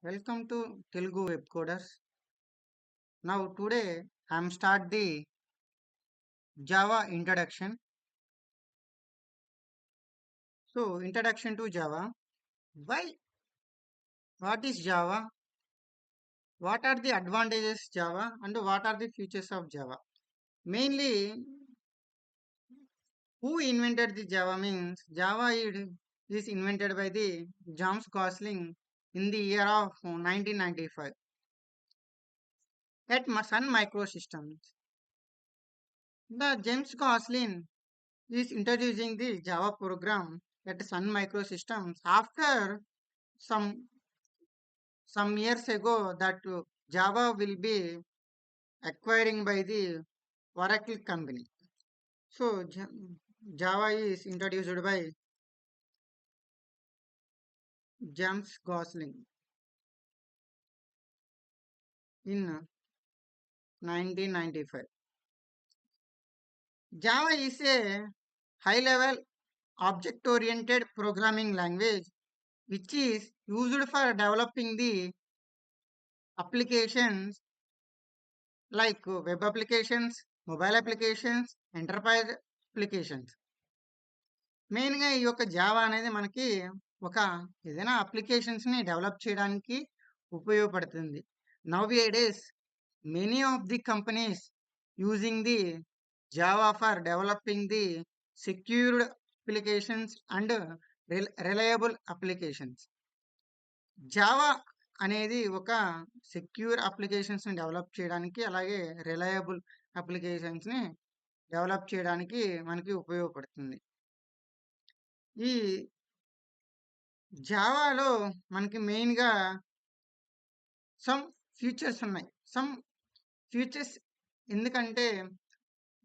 Welcome to Telugu Web Coders. Now today I'm start the Java introduction. So introduction to Java. Why? What is Java? What are the advantages Java and what are the features of Java? Mainly, who invented the Java means is invented by the James Gosling in the year of 1995 at Sun Microsystems. The James Gosling is introducing the Java program at Sun Microsystems after some some years ago that Java will be acquiring by the Oracle company. So Java is introduced by James Gosling in 1995. Java is a high-level object-oriented programming language which is used for developing the applications like web applications, mobile applications, enterprise applications. మెయిన్గా ఈ యొక్క Java అనేది మనకి ఒక ఏదైనా అప్లికేషన్స్ని develop చేయడానికి ఉపయోగపడుతుంది. Now A days many of the companies using the Java for developing the secured applications and reliable applications. Java అనేది ఒక సెక్యూర్ అప్లికేషన్స్ని డెవలప్ చేయడానికి అలాగే రిలయబుల్ అప్లికేషన్స్ని డెవలప్ చేయడానికి మనకి ఉపయోగపడుతుంది. ఈ జావాలో మనకి మెయిన్గా సమ్ ఫ్యూచర్స్ ఉన్నాయి. సమ్ ఫ్యూచర్స్ ఎందుకంటే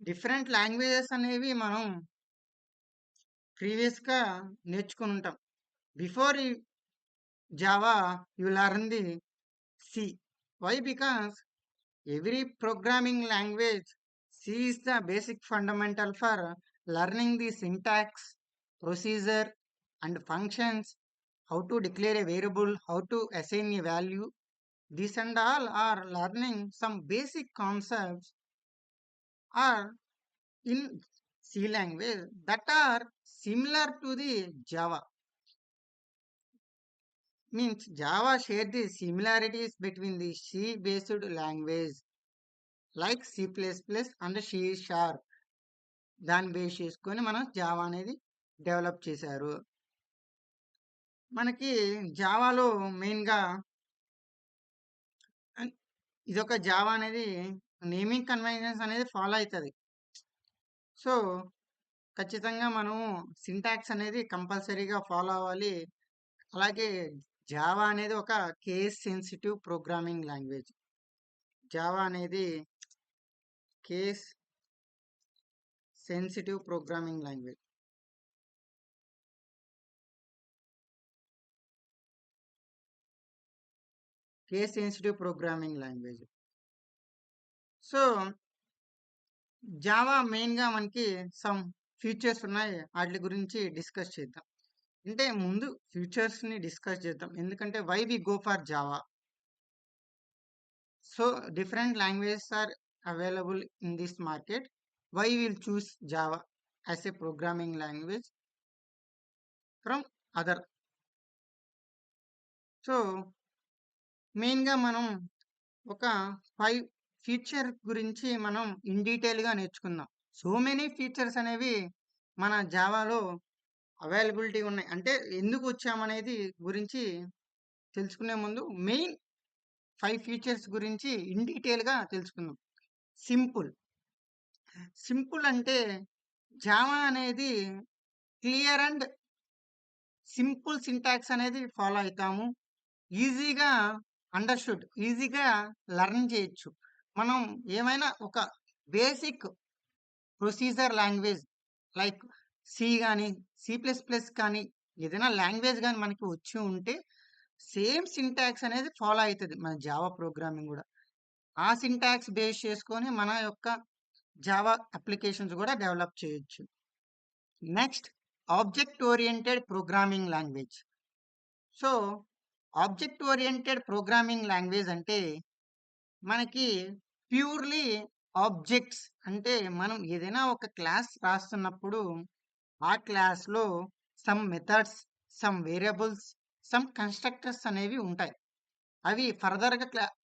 డిఫరెంట్ లాంగ్వేజెస్ అనేవి మనం ప్రీవియస్గా నేర్చుకుని ఉంటాం. Before Java you learn the C. Why? Because every programming language C is the basic fundamental for learning the syntax, procedure, and functions, how to declare a variable, how to assign a value. These and all are learning some basic concepts are in C language that are similar to the Java. Means Java share the similarities between the C based language like C++ and C sharp. దాన్ని base చేసుకొని మనం Java అనేది develop చేశారు. మనకి జావాలో మెయిన్గా ఇదొక Java అనేది naming conventions అనేది ఫాలో అవుతుంది. సో ఖచ్చితంగా మనము సింటాక్స్ అనేది కంపల్సరీగా ఫాలో అవ్వాలి. అలాగే జావా అనేది ఒక case sensitive programming language. Java అనేది case sensitive programming language. Case sensitive programming language. So Java మెయిన్గా మనకి సమ్ ఫీచర్స్ ఉన్నాయి, వాటి గురించి డిస్కస్ చేద్దాం. అంటే ముందు ఫీచర్స్ని డిస్కస్ చేద్దాం, ఎందుకంటే why we go for Java. So different languages are available in this market. Why will choose Java as a programming language from other. So మెయిన్గా మనం ఒక 5 ఫీచర్ గురించి మనం ఇన్ డీటెయిల్గా నేర్చుకుందాం. సో మెనీ ఫీచర్స్ అనేవి మన జావాలో అవైలబిలిటీ ఉన్నాయి. అంటే ఎందుకు వచ్చామనేది గురించి తెలుసుకునే ముందు మెయిన్ 5 ఫీచర్స్ గురించి ఇన్ డీటెయిల్గా తెలుసుకుందాం. సింపుల్. సింపుల్ అంటే జావా అనేది క్లియర్ అండ్ సింపుల్ సింటాక్స్ అనేది ఫాలో అవుతాము. ఈజీగా అండర్స్టూడ్, ఈజీగా లెర్న్ చేయొచ్చు. మనం ఏమైనా ఒక basic procedure language like C కానీ C++ కానీ ఏదైనా లాంగ్వేజ్ కానీ మనకి వచ్చి ఉంటే సేమ్ సింటాక్స్ అనేది ఫాలో అవుతుంది మన జావా ప్రోగ్రామింగ్ కూడా. ఆ సింటాక్స్ బేస్ చేసుకొని మన యొక్క జావా అప్లికేషన్స్ కూడా డెవలప్ చేయొచ్చు. Next, object oriented programming language. So object oriented programming language అంటే మనకి ప్యూర్‌లీ ఆబ్జెక్ట్స్ అంటే మనం ఏదైనా ఒక క్లాస్ రాస్తున్నప్పుడు ఆ క్లాస్‌లో some methods, some variables, some constructors అనేవి ఉంటాయి. అవి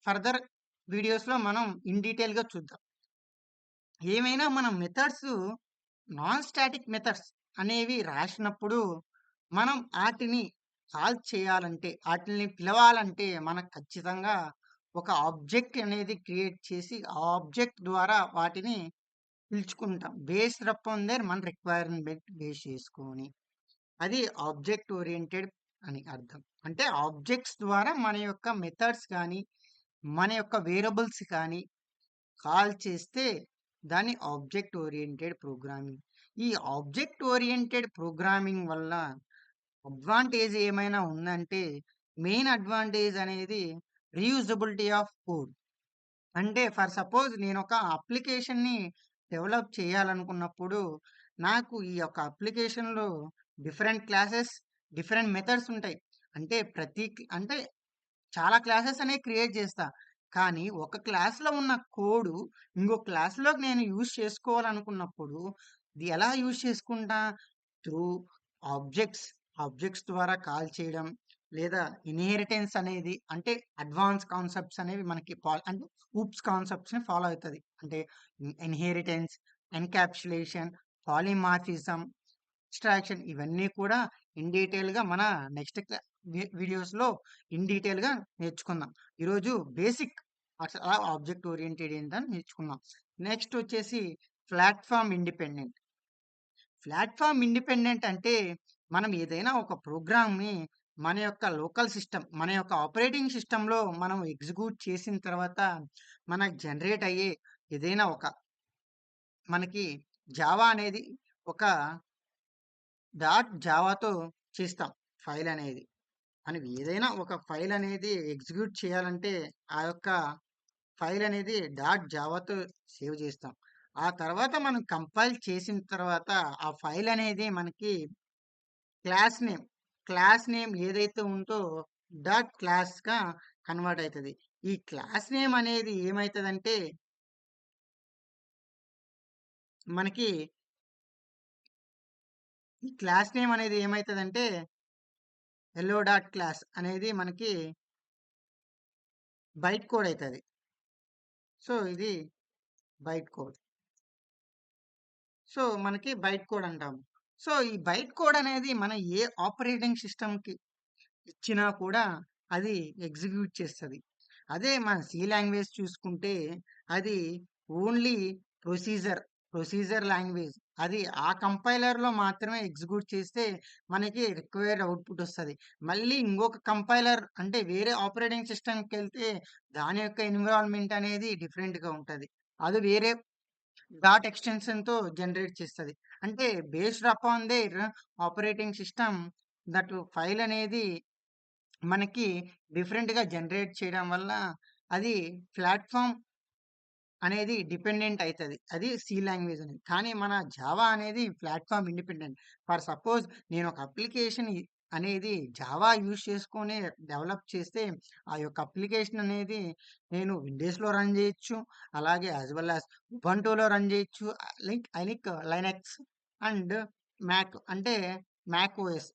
ఫర్దర్ వీడియోస్‌లో మనం ఇన్ డీటెయిల్‌గా చూద్దాం. ఏమైనా మనం మెథడ్స్ నాన్ స్టాటిక్ మెథడ్స్ అనేవి రాసినప్పుడు మనం ఆటిని కాల్ చేయాలంటే, ఆటిల్ని పిలవాలంటే మనకు ఖచ్చితంగా ఒక ఆబ్జెక్ట్ అనేది క్రియేట్ చేసి, ఆ ఆబ్జెక్ట్ ద్వారా వాటిని పిలుచుకుంటాం. బేస్డ్ అపాన్ దేర్ మన రిక్వైర్మెంట్ బేస్ చేసుకొని. అది ఆబ్జెక్ట్ ఓరియెంటెడ్ అని అర్థం. అంటే ఆబ్జెక్ట్స్ ద్వారా మన యొక్క మెథడ్స్ గానీ, మన యొక్క వేరియబుల్స్ కానీ కాల్ చేస్తే దాన్ని ఆబ్జెక్ట్ ఓరియెంటెడ్ ప్రోగ్రామింగ్. ఈ ఆబ్జెక్ట్ ఓరియెంటెడ్ ప్రోగ్రామింగ్ వల్ల అడ్వాంటేజ్ ఏమైనా ఉందంటే, మెయిన్ అడ్వాంటేజ్ అనేది రీయూజబిలిటీ ఆఫ్ కోడ్. అంటే ఫర్ సపోజ్ నేనొక అప్లికేషన్‌ని డెవలప్ చేయాలనుకున్నప్పుడు, నాకు ఈ యొక్క అప్లికేషన్‌లో డిఫరెంట్ క్లాసెస్, డిఫరెంట్ మెథడ్స్ ఉంటాయి. అంటే అంటే చాలా క్లాసెస్ అనేవి క్రియేట్ చేస్తా. కానీ ఒక క్లాస్‌లో ఉన్న కోడు ఇంకో క్లాస్‌లోకి నేను యూజ్ చేసుకోవాలనుకున్నప్పుడు, ఇది ఎలా యూజ్ చేసుకుంటా? Through objects. ఆబ్జెక్ట్స్ ద్వారా కాల్ చేయడం. లేదా ఇన్‌హెరిటెన్స్ అనేది అంటే అడ్వాన్స్ కాన్సెప్ట్స్ అనేవి మనకి అంటే ఊప్స్ కాన్సెప్ట్స్‌ని ఫాలో అయితది. అంటే ఇన్‌హెరిటెన్స్, ఎన్‌క్యాప్సులేషన్, పాలిమార్ఫిజం, అబ్స్ట్రాక్షన్ ఇవన్నీ కూడా ఇన్ డీటెయిల్‌గా మన నెక్స్ట్ వీడియోస్‌లో ఇన్ డీటెయిల్‌గా నేర్చుకుందాం. ఈరోజు బేసిక్ అసల ఆబ్జెక్ట్ ఓరియెంటెడ్ ఏంటని నేర్చుకుందాం. నెక్స్ట్ వచ్చేసి ప్లాట్‌ఫార్మ్ ఇండిపెండెంట్. ప్లాట్‌ఫార్మ్ ఇండిపెండెంట్ అంటే మనం ఏదైనా ఒక ప్రోగ్రామ్‌ని మన యొక్క లోకల్ సిస్టమ్, మన యొక్క ఆపరేటింగ్ సిస్టమ్‌లో మనం ఎగ్జిక్యూట్ చేసిన తర్వాత మనకు జనరేట్ అయ్యే ఏదైనా మనకి జావా అనేది ఒక జావాతో చేస్తాం ఫైల్ అనేది. మనం ఏదైనా ఒక ఫైల్ అనేది ఎగ్జిక్యూట్ చేయాలంటే ఆ యొక్క ఫైల్ అనేది జావాతో సేవ్ చేస్తాం. ఆ తర్వాత మనం కంపైల్ చేసిన తర్వాత ఆ ఫైల్ అనేది మనకి క్లాస్ నేమ్, క్లాస్ నేమ్ ఏదైతే ఉందో క్లాస్‌గా కన్వర్ట్ అయితది. ఈ క్లాస్ నేమ్ అనేది ఏమైతదంటే మనకి ఈ క్లాస్ నేమ్ అనేది ఏమైతదంటే క్లాస్ అనేది మనకి బైట్ కోడ్ అయితది. సో, ఇది బైట్ కోడ్. సో, మనకి బైట్ కోడ్ అంటాము. సో, ఈ బైట్ కోడ్ అనేది మన ఏ ఆపరేటింగ్ సిస్టమ్‌కి ఇచ్చినా కూడా అది ఎగ్జిక్యూట్ చేస్తది. అదే మన సి లాంగ్వేజ్ చూసుకుంటే అది ఓన్లీ ప్రొసీజర్, ప్రొసీజర్ లాంగ్వేజ్. అది ఆ కంపైలర్‌లో మాత్రమే ఎగ్జిక్యూట్ చేస్తే మనకి రిక్వైర్డ్ అవుట్‌పుట్ వస్తది. మళ్ళీ ఇంకొక కంపైలర్ అంటే వేరే ఆపరేటింగ్ సిస్టమ్‌కెళ్తే దాని యొక్క ఎన్విరాన్మెంట్ అనేది డిఫరెంట్‌గా ఉంటది. అది వేరే ఎక్స్‌టెన్షన్‌తో జనరేట్ చేస్తది. అంటే based upon there operating system file అనేది మనకి డిఫరెంట్‌గా జనరేట్ చేయడం వల్ల అది ప్లాట్‌ఫార్మ్ అనేది డిపెండెంట్ అయితది. అది సి లాంగ్వేజ్ అనేది. కానీ మన జావా అనేది ప్లాట్‌ఫార్మ్ ఇండిపెండెంట్. ఫర్ సపోజ్ నేను ఒక అప్లికేషన్ అనేది జావా యూజ్ చేసుకొని డెవలప్ చేస్తే, ఆ యొక్క అప్లికేషన్ అనేది నేను విండోస్‌లో రన్ చేయొచ్చు. అలాగే యాస్ వెల్ యాస్ ఉబంటులో రన్ చేయొచ్చు. లైనక్స్ అండ్ అంటే మ్యాక్ ఓఎస్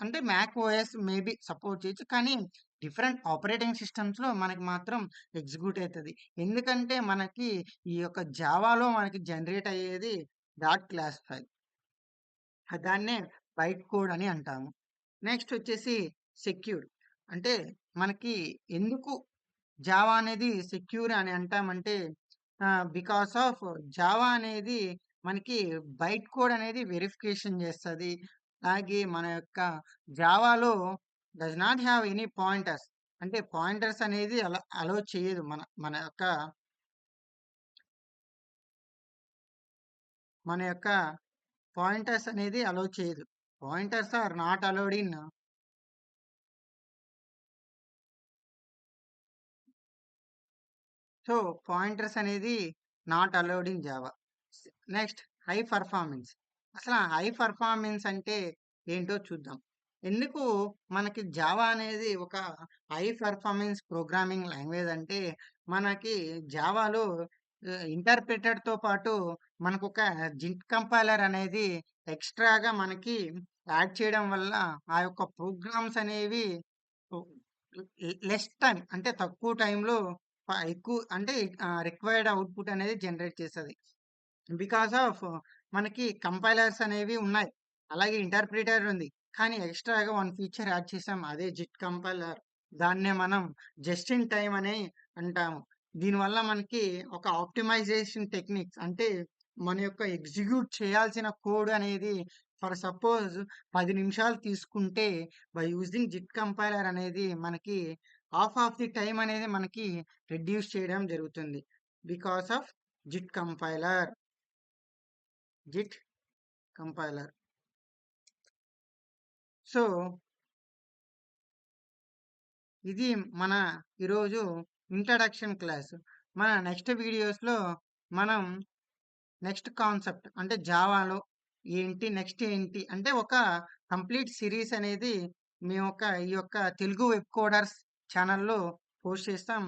అంటే మ్యాక్ ఓఎస్ మేబీ సపోర్ట్ చేయొచ్చు. కానీ డిఫరెంట్ ఆపరేటింగ్ సిస్టమ్స్‌లో మనకి మాత్రం ఎగ్జిక్యూట్ అయితది. ఎందుకంటే మనకి ఈ యొక్క జావాలో మనకి జనరేట్ అయ్యేది క్లాస్ ఫైల్. దాన్నే బైట్ కోడ్ అని అంటాము. నెక్స్ట్ వచ్చేసి సెక్యూర్. అంటే మనకి ఎందుకు జావా అనేది సెక్యూర్ అని అంటామంటే బికాస్ ఆఫ్ జావా అనేది మనకి బైట్ కోడ్ అనేది వెరిఫికేషన్ చేస్తది. అలాగే మన యొక్క జావాలో does not have any pointers. అంటే పాయింటర్స్ అనేది అలో చేయదు. మన యొక్క మన యొక్క పాయింటర్స్ అనేది అలో చేయదు. Pointers are not allowed in. So, pointers అనేది not allowed in Java. Next high performance. అసల హై పర్ఫార్మెన్స్ అంటే ఏంటో చూద్దాం. ఎందుకు మనకి జావా అనేది ఒక హై పెర్ఫార్మెన్స్ ప్రోగ్రామింగ్ లాంగ్వేజ్ అంటే, మనకి జావాలో ఇంటర్ప్రిటర్‌తో పాటు మనకొక జిట్ కంపైలర్ అనేది ఎక్స్‌ట్రాగా మనకి యాడ్ చేయడం వల్ల, ఆ యొక్క ప్రోగ్రామ్స్ అనేవి ఒ లెస్ టైమ్ అంటే తక్కువ టైంలో ఎక్కువ అంటే రిక్వైర్డ్ అవుట్‌పుట్ అనేది జనరేట్ చేస్తది. బికాస్ ఆఫ్ మనకి కంపైలర్స్ అనేవి ఉన్నాయి. అలాగే ఇంటర్ప్రిటర్ ఉంది. కానీ ఎక్స్‌ట్రాగా వన్ ఫీచర్ యాడ్ చేసాం. అదే జిట్ కంపైలర్. దాన్నే మనం జస్ట్ ఇన్ టైమ్ అని అంటాము. దీనివల్ల మనకి ఒక ఆప్టిమైజేషన్ టెక్నిక్స్ అంటే మన యొక్క ఎగ్జిక్యూట్ చేయాల్సిన కోడ్ అనేది ఫర్ సపోజ్ 10 నిమిషాలు తీసుకుంటే బై యూజింగ్ జిట్ కంపైలర్ అనేది మనకి హాఫ్ ఆఫ్ ది టైమ్ అనేది మనకి రెడ్యూస్ చేయడం జరుగుతుంది. Because of JIT compiler. JIT compiler. So, ఇది మన ఈరోజు ఇంట్రడక్షన్ క్లాస్. మన నెక్స్ట్ వీడియోస్‌లో మనం నెక్స్ట్ కాన్సెప్ట్ అంటే జావాలో ఏంటి? నెక్స్ట్ ఏంటి? అంటే ఒక కంప్లీట్ సిరీస్ అనేది ఈ యొక్క తెలుగు వెబ్ కోడర్స్ ఛానెల్‌లో పోస్ట్ చేస్తాం.